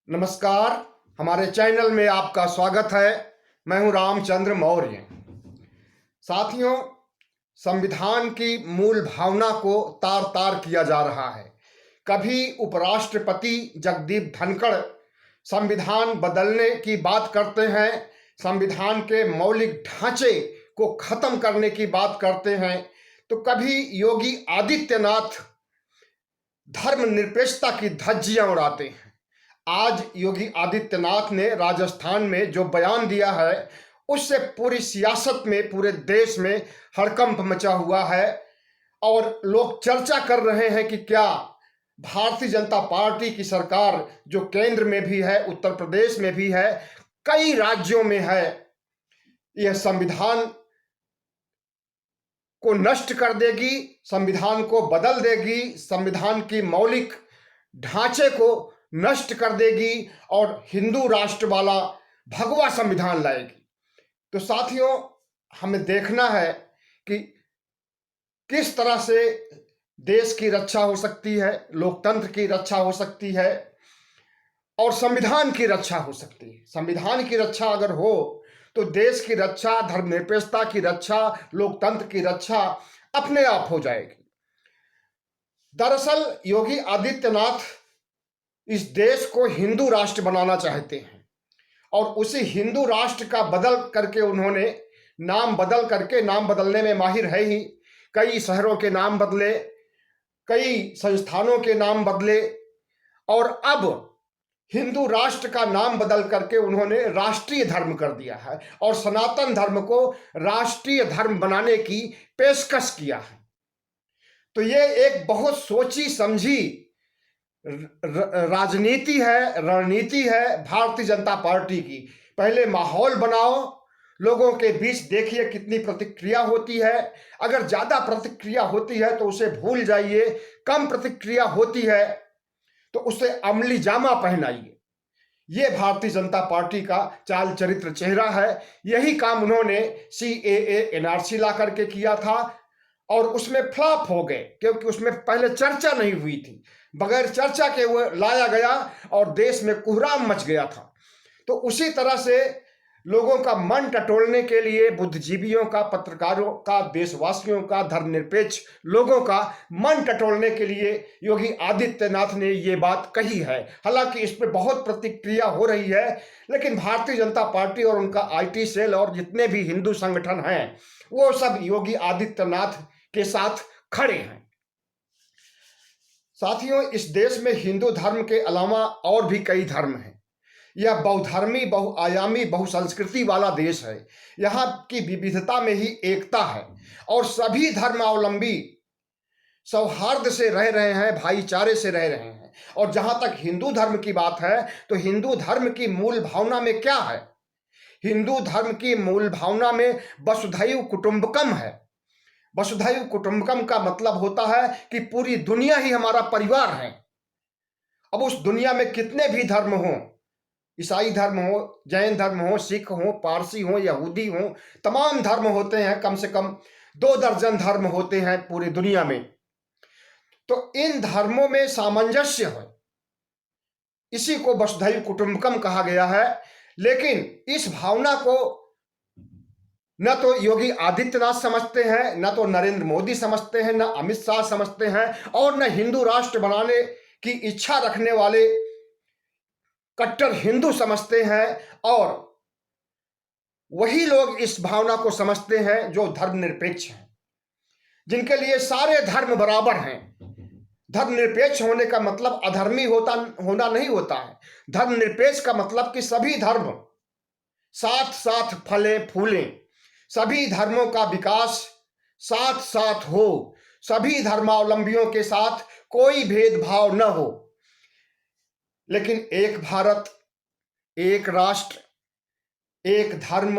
नमस्कार। हमारे चैनल में आपका स्वागत है। मैं हूं रामचंद्र मौर्य। साथियों, संविधान की मूल भावना को तार तार किया जा रहा है। कभी उपराष्ट्रपति जगदीप धनखड़ संविधान बदलने की बात करते हैं, संविधान के मौलिक ढांचे को खत्म करने की बात करते हैं, तो कभी योगी आदित्यनाथ धर्मनिरपेक्षता की धज्जियां उड़ाते हैं। आज योगी आदित्यनाथ ने राजस्थान में जो बयान दिया है, उससे पूरी सियासत में, पूरे देश में हड़कंप मचा हुआ है और लोग चर्चा कर रहे हैं कि क्या भारतीय जनता पार्टी की सरकार, जो केंद्र में भी है, उत्तर प्रदेश में भी है, कई राज्यों में है, यह संविधान को नष्ट कर देगी, संविधान को बदल देगी, संविधान की मौलिक ढांचे को नष्ट कर देगी और हिंदू राष्ट्र वाला भगवा संविधान लाएगी। तो साथियों, हमें देखना है कि किस तरह से देश की रक्षा हो सकती है, लोकतंत्र की रक्षा हो सकती है और संविधान की रक्षा हो सकती है। संविधान की रक्षा अगर हो तो देश की रक्षा, धर्मनिरपेक्षता की रक्षा, लोकतंत्र की रक्षा अपने आप हो जाएगी। दरअसल योगी आदित्यनाथ इस देश को हिंदू राष्ट्र बनाना चाहते हैं और उसी हिंदू राष्ट्र का बदल करके उन्होंने नाम बदलने में माहिर है ही। कई शहरों के नाम बदले, कई संस्थानों के नाम बदले और अब हिंदू राष्ट्र का नाम बदल करके उन्होंने राष्ट्रीय धर्म कर दिया है और सनातन धर्म को राष्ट्रीय धर्म बनाने की पेशकश किया है। तो ये एक बहुत सोची समझी राजनीति है, रणनीति है भारतीय जनता पार्टी की। पहले माहौल बनाओ, लोगों के बीच देखिए कितनी प्रतिक्रिया होती है। अगर ज्यादा प्रतिक्रिया होती है तो उसे भूल जाइए, कम प्रतिक्रिया होती है तो उसे अमली जामा पहनाइए। ये भारतीय जनता पार्टी का चाल चरित्र चेहरा है। यही काम उन्होंने CAA NRC ला करके किया था और उसमें फ्लॉप हो गए, क्योंकि उसमें पहले चर्चा नहीं हुई थी। बगैर चर्चा के वो लाया गया और देश में कोहराम मच गया था। तो उसी तरह से लोगों का मन टटोलने के लिए, बुद्धिजीवियों का, पत्रकारों का, देशवासियों का, धर्मनिरपेक्ष लोगों का मन टटोलने के लिए योगी आदित्यनाथ ने ये बात कही है। हालांकि इस पर बहुत प्रतिक्रिया हो रही है, लेकिन भारतीय जनता पार्टी और उनका IT सेल और जितने भी हिंदू संगठन हैं, वो सब योगी आदित्यनाथ के साथ खड़े हैं। साथियों, इस देश में हिंदू धर्म के अलावा और भी कई धर्म हैं। यह बहुधर्मी, बहुआयामी, बहुसंस्कृति वाला देश है। यहाँ की विविधता में ही एकता है और सभी धर्मावलंबी सौहार्द से रह रहे हैं, भाईचारे से रह रहे हैं। और जहां तक हिंदू धर्म की बात है, तो हिंदू धर्म की मूल भावना में क्या है? हिंदू धर्म की मूल भावना में वसुधैव कुटुंबकम है। वसुधैव कुटुंबकम का मतलब होता है कि पूरी दुनिया ही हमारा परिवार है। अब उस दुनिया में कितने भी धर्म हों, ईसाई धर्म हो, जैन धर्म हो, सिख हो, पारसी हो, यहूदी हो, तमाम धर्म होते हैं। कम से कम 2 दर्जन धर्म होते हैं पूरी दुनिया में। तो इन धर्मों में सामंजस्य है, इसी को वसुधैव कुटुंबकम कहा गया है। लेकिन इस भावना को न तो योगी आदित्यनाथ समझते हैं, न तो नरेंद्र मोदी समझते हैं, न अमित शाह समझते हैं और न हिंदू राष्ट्र बनाने की इच्छा रखने वाले कट्टर हिंदू समझते हैं। और वही लोग इस भावना को समझते हैं जो धर्मनिरपेक्ष हैं, जिनके लिए सारे धर्म बराबर हैं। धर्मनिरपेक्ष होने का मतलब अधर्मी होना नहीं होता है। धर्मनिरपेक्ष का मतलब कि सभी धर्म साथ साथ फले फूलें, सभी धर्मों का विकास साथ साथ हो, सभी धर्मावलंबियों के साथ कोई भेदभाव न हो। लेकिन एक भारत, एक राष्ट्र, एक धर्म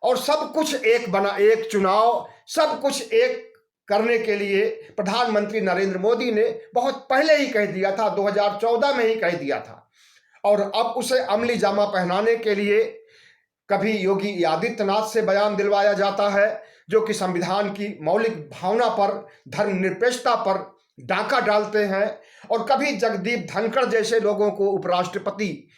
और सब कुछ एक बना, एक चुनाव, सब कुछ एक करने के लिए प्रधानमंत्री नरेंद्र मोदी ने बहुत पहले ही कह दिया था, 2014 में ही कह दिया था। और अब उसे अमली जामा पहनाने के लिए कभी योगी आदित्यनाथ से बयान दिलवाया जाता है, जो कि संविधान की मौलिक भावना पर, धर्मनिरपेक्षता पर डाका डालते हैं, और कभी जगदीप धनखड़ जैसे लोगों को उपराष्ट्रपति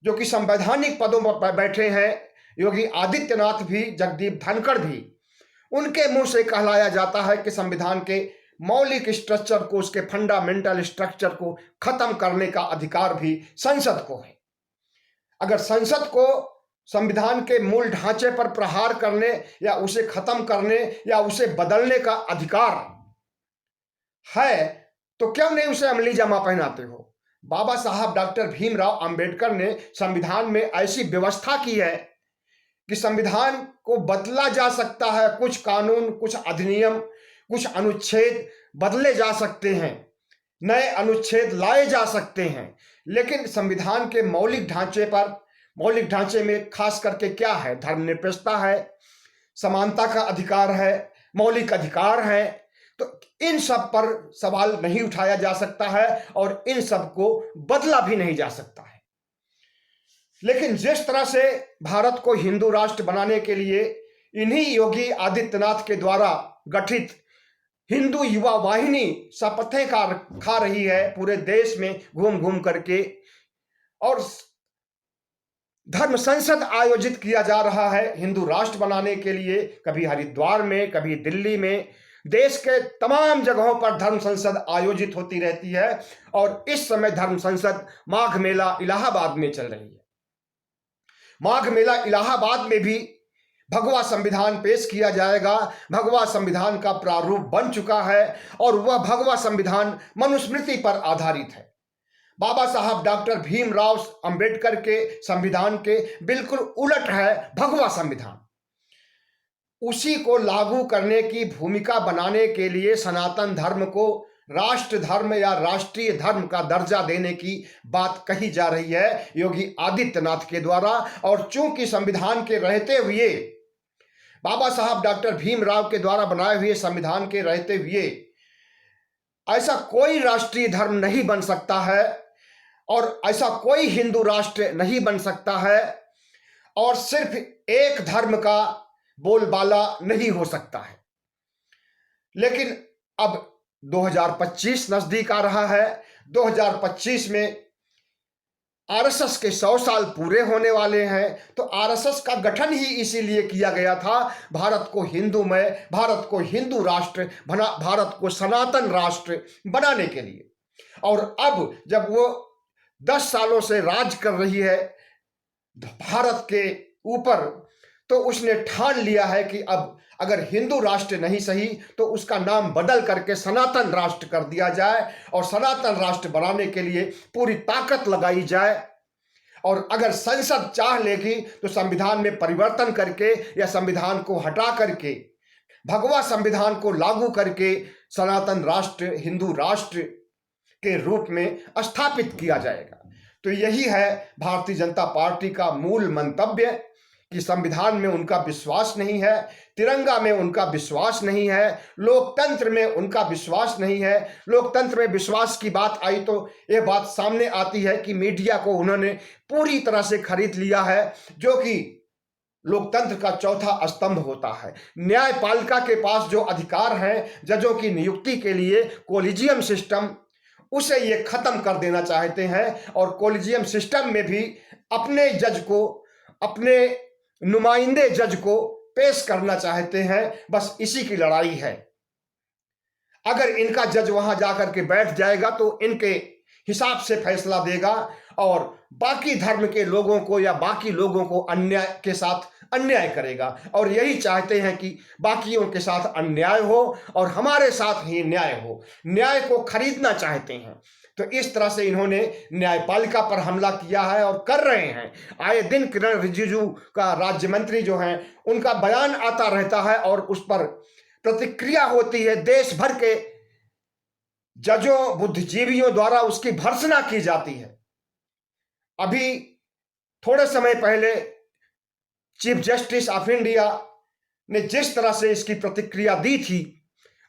जो कि संवैधानिक पदों पर बैठे हैं, योगी आदित्यनाथ भी, जगदीप धनखड़ भी, उनके मुंह से कहलाया जाता है कि संविधान के मौलिक स्ट्रक्चर को, उसके फंडामेंटल स्ट्रक्चर को खत्म करने का अधिकार भी संसद को है। अगर संसद को संविधान के मूल ढांचे पर प्रहार करने या उसे खत्म करने या उसे बदलने का अधिकार है, तो क्यों नहीं उसे अमली जमा पहनाते हो? बाबा साहब डॉक्टर भीमराव अंबेडकर ने संविधान में ऐसी व्यवस्था की है कि संविधान को बदला जा सकता है, कुछ कानून, कुछ अधिनियम, कुछ अनुच्छेद बदले जा सकते हैं, नए अनुच्छेद लाए जा सकते हैं, लेकिन संविधान के मौलिक ढांचे पर, मौलिक ढांचे में खास करके क्या है? धर्मनिरपेक्षता है, समानता का अधिकार है, मौलिक अधिकार है, तो इन सब पर सवाल नहीं उठाया जा सकता है और इन सब को बदला भी नहीं जा सकता है। लेकिन जिस तरह से भारत को हिंदू राष्ट्र बनाने के लिए इन्हीं योगी आदित्यनाथ के द्वारा गठित हिंदू युवा वाहिनी शपथें खा रही है पूरे देश में घूम घूम करके, और धर्म संसद आयोजित किया जा रहा है हिंदू राष्ट्र बनाने के लिए, कभी हरिद्वार में, कभी दिल्ली में, देश के तमाम जगहों पर धर्म संसद आयोजित होती रहती है। और इस समय धर्म संसद माघ मेला इलाहाबाद में चल रही है। माघ मेला इलाहाबाद में भी भगवा संविधान पेश किया जाएगा। भगवा संविधान का प्रारूप बन चुका है और वह भगवा संविधान मनुस्मृति पर आधारित है। बाबा साहब डॉक्टर भीमराव अंबेडकर के संविधान के बिल्कुल उलट है भगवा संविधान। उसी को लागू करने की भूमिका बनाने के लिए सनातन धर्म को राष्ट्र धर्म या राष्ट्रीय धर्म का दर्जा देने की बात कही जा रही है योगी आदित्यनाथ के द्वारा। और चूंकि संविधान के रहते हुए, बाबा साहब डॉक्टर भीमराव के द्वारा बनाए हुए संविधान के रहते हुए ऐसा कोई राष्ट्रीय धर्म नहीं बन सकता है और ऐसा कोई हिंदू राष्ट्र नहीं बन सकता है और सिर्फ एक धर्म का बोलबाला नहीं हो सकता है। लेकिन अब 2025 नजदीक आ रहा है। 2025 में आरएसएस के 100 साल पूरे होने वाले हैं, तो आरएसएस का गठन ही इसीलिए किया गया था, भारत को हिंदूमय, भारत को हिंदू राष्ट्र बना, भारत को सनातन राष्ट्र बनाने के लिए। और अब जब वो 10 सालों से राज कर रही है भारत के ऊपर, तो उसने ठान लिया है कि अब अगर हिंदू राष्ट्र नहीं सही तो उसका नाम बदल करके सनातन राष्ट्र कर दिया जाए और सनातन राष्ट्र बनाने के लिए पूरी ताकत लगाई जाए। और अगर संसद चाह लेगी तो संविधान में परिवर्तन करके या संविधान को हटा करके भगवा संविधान को लागू करके सनातन राष्ट्र, हिंदू राष्ट्र के रूप में स्थापित किया जाएगा। तो यही है भारतीय जनता पार्टी का मूल मंतव्य कि संविधान में उनका विश्वास नहीं है, तिरंगा में उनका विश्वास नहीं है, लोकतंत्र में उनका विश्वास नहीं है। लोकतंत्र में विश्वास की बात आई तो यह बात सामने आती है कि मीडिया को उन्होंने पूरी तरह से खरीद लिया है, जो कि लोकतंत्र का चौथा स्तंभ होता है। न्यायपालिका के पास जो अधिकार हैं जजों की नियुक्ति के लिए, कोलिजियम सिस्टम, उसे ये खत्म कर देना चाहते हैं और कोलिजियम सिस्टम में भी अपने जज को, अपने नुमाइंदे जज को पेश करना चाहते हैं। बस इसी की लड़ाई है। अगर इनका जज वहां जाकर के बैठ जाएगा तो इनके हिसाब से फैसला देगा और बाकी धर्म के लोगों को या बाकी लोगों को अन्याय के साथ अन्याय करेगा। और यही चाहते हैं कि बाकियों के साथ अन्याय हो और हमारे साथ ही न्याय हो। न्याय को खरीदना चाहते हैं। तो इस तरह से इन्होंने न्यायपालिका पर हमला किया है और कर रहे हैं। आए दिन किरण रिजिजू का राज्य मंत्री जो हैं, उनका बयान आता रहता है और उस पर प्रतिक्रिया होती है। देश भर के जजों, बुद्धिजीवियों द्वारा उसकी भर्त्सना की जाती है। अभी थोड़े समय पहले चीफ जस्टिस ऑफ इंडिया ने जिस तरह से इसकी प्रतिक्रिया दी थी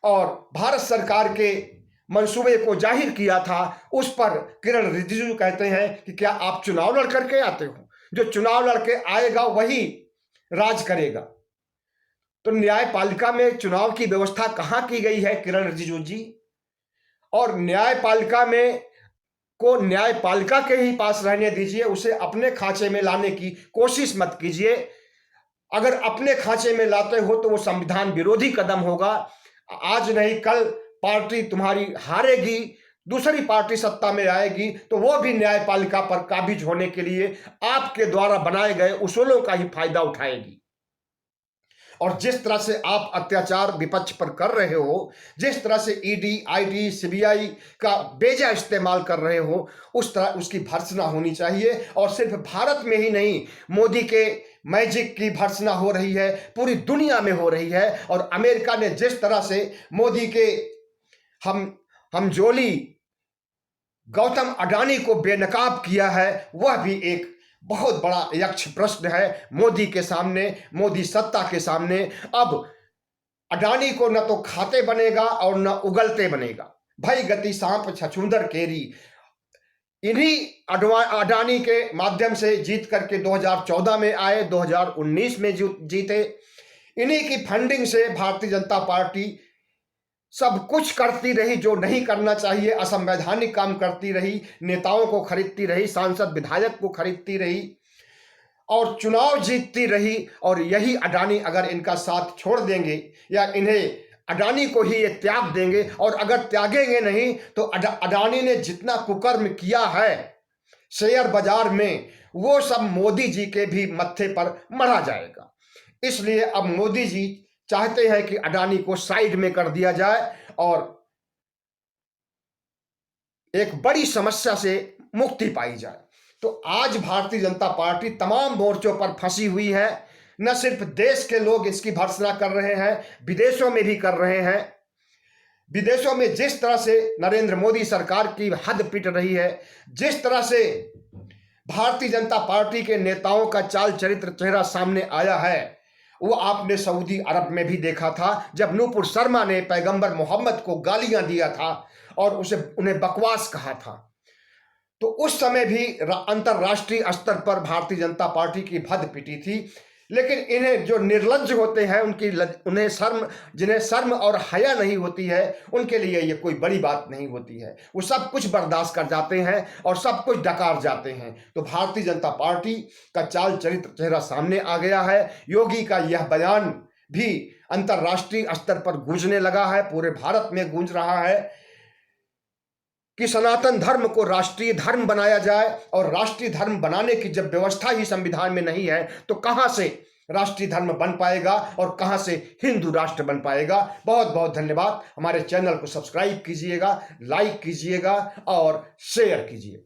और भारत सरकार के मंसूबे को जाहिर किया था, उस पर किरण रिजिजू कहते हैं कि क्या आप चुनाव लड़ करके आते हो? जो चुनाव लड़के आएगा वही राज करेगा। तो न्यायपालिका में चुनाव की व्यवस्था कहां की गई है किरण रिजिजू जी? और न्यायपालिका में को न्यायपालिका के ही पास रहने दीजिए, उसे अपने खांचे में लाने की कोशिश मत कीजिए। अगर अपने खांचे में लाते हो तो वो संविधान विरोधी कदम होगा। आज नहीं कल पार्टी तुम्हारी हारेगी, दूसरी पार्टी सत्ता में आएगी तो वो भी न्यायपालिका पर काबिज होने के लिए आपके द्वारा बनाए गए उसूलों का ही फायदा उठाएगी। और जिस तरह से आप अत्याचार विपक्ष पर कर रहे हो, जिस तरह से ईडी, आईटी, सीबीआई का बेजा इस्तेमाल कर रहे हो, उस तरह उसकी भर्त्सना होनी चाहिए। और सिर्फ भारत में ही नहीं, मोदी के मैजिक की भर्त्सना हो रही है, पूरी दुनिया में हो रही है। और अमेरिका ने जिस तरह से मोदी के हमजोली गौतम अडानी को बेनकाब किया है, वह भी एक बहुत बड़ा यक्ष प्रश्न है मोदी के सामने, मोदी सत्ता के सामने। अब अडानी को न तो खाते बनेगा और न उगलते बनेगा। भाई गति सांप छछूंदर केरी, इन्हीं अडानी के माध्यम से जीत करके 2014 में आए, 2019 में जीते। इन्हीं की फंडिंग से भारतीय जनता पार्टी सब कुछ करती रही जो नहीं करना चाहिए, असंवैधानिक काम करती रही, नेताओं को खरीदती रही, सांसद विधायक को खरीदती रही और चुनाव जीतती रही। और यही अडानी अगर इनका साथ छोड़ देंगे या इन्हें अडानी को ही ये त्याग देंगे, और अगर त्यागेंगे नहीं तो अडानी ने जितना कुकर्म किया है शेयर बाजार में, वो सब मोदी जी के भी मत्थे पर मढ़ा जाएगा। इसलिए अब मोदी जी चाहते हैं कि अडानी को साइड में कर दिया जाए और एक बड़ी समस्या से मुक्ति पाई जाए। तो आज भारतीय जनता पार्टी तमाम मोर्चों पर फंसी हुई है। न सिर्फ देश के लोग इसकी भर्त्सना कर रहे हैं, विदेशों में भी कर रहे हैं। विदेशों में जिस तरह से नरेंद्र मोदी सरकार की हद पिट रही है, जिस तरह से भारतीय जनता पार्टी के नेताओं का चाल चरित्र चेहरा सामने आया है, वो आपने सऊदी अरब में भी देखा था, जब नूपुर शर्मा ने पैगंबर मोहम्मद को गालियां दिया था और उन्हें बकवास कहा था। तो उस समय भी अंतरराष्ट्रीय स्तर पर भारतीय जनता पार्टी की भद पिटी थी। लेकिन इन्हें जो निर्लज्ज होते हैं, जिन्हें शर्म और हया नहीं होती है, उनके लिए ये कोई बड़ी बात नहीं होती है। वो सब कुछ बर्दाश्त कर जाते हैं और सब कुछ डकार जाते हैं। तो भारतीय जनता पार्टी का चाल चरित्र चेहरा सामने आ गया है। योगी का यह बयान भी अंतरराष्ट्रीय स्तर पर गूंजने लगा है, पूरे भारत में गूंज रहा है कि सनातन धर्म को राष्ट्रीय धर्म बनाया जाए। और राष्ट्रीय धर्म बनाने की जब व्यवस्था ही संविधान में नहीं है तो कहां से राष्ट्रीय धर्म बन पाएगा और कहां से हिंदू राष्ट्र बन पाएगा। बहुत बहुत धन्यवाद। हमारे चैनल को सब्सक्राइब कीजिएगा, लाइक कीजिएगा और शेयर कीजिए।